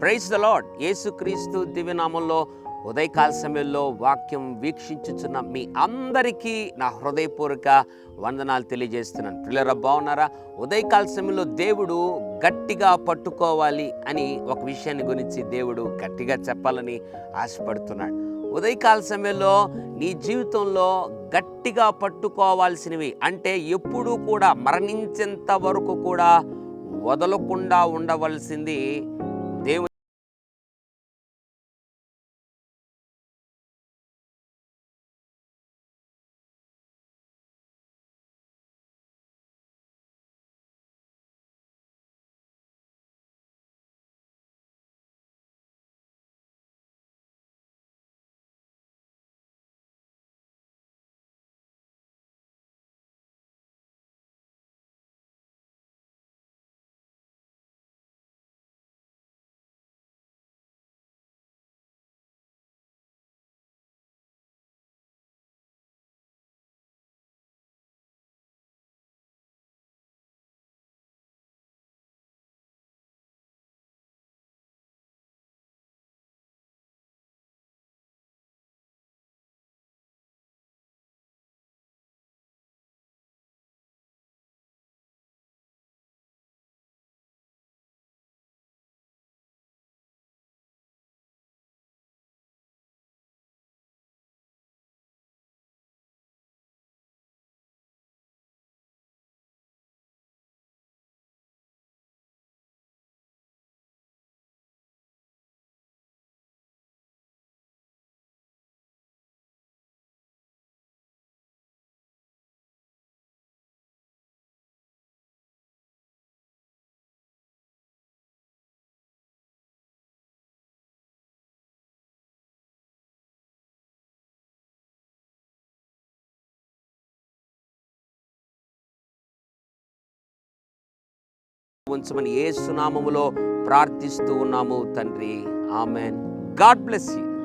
Praise the lord. యేసుక్రీస్తు దివ్యనామంలో ఉదయకాల సమయంలో వాక్యం వీక్షించుచున్న మీ అందరికీ నా హృదయపూర్వక వందనాలు తెలియజేస్తున్నాను. పిల్లరా, బాగున్నారా? ఉదయకాల సమయంలో దేవుడు గట్టిగా పట్టుకోవాలి అని ఒక విషయాన్ని గురించి దేవుడు గట్టిగా చెప్పాలని ఆశపడుతున్నాడు. ఉదయకాల సమయంలో నీ జీవితంలో గట్టిగా పట్టుకోవాల్సినవి అంటే ఎప్పుడూ కూడా మరణించేంత వరకు కూడా వదలకుండా ఉండవలసింది దేవుని ఉంచమని యేసు నామములో ప్రార్థిస్తూ ఉన్నాము తండ్రి. ఆమెన్. God bless you.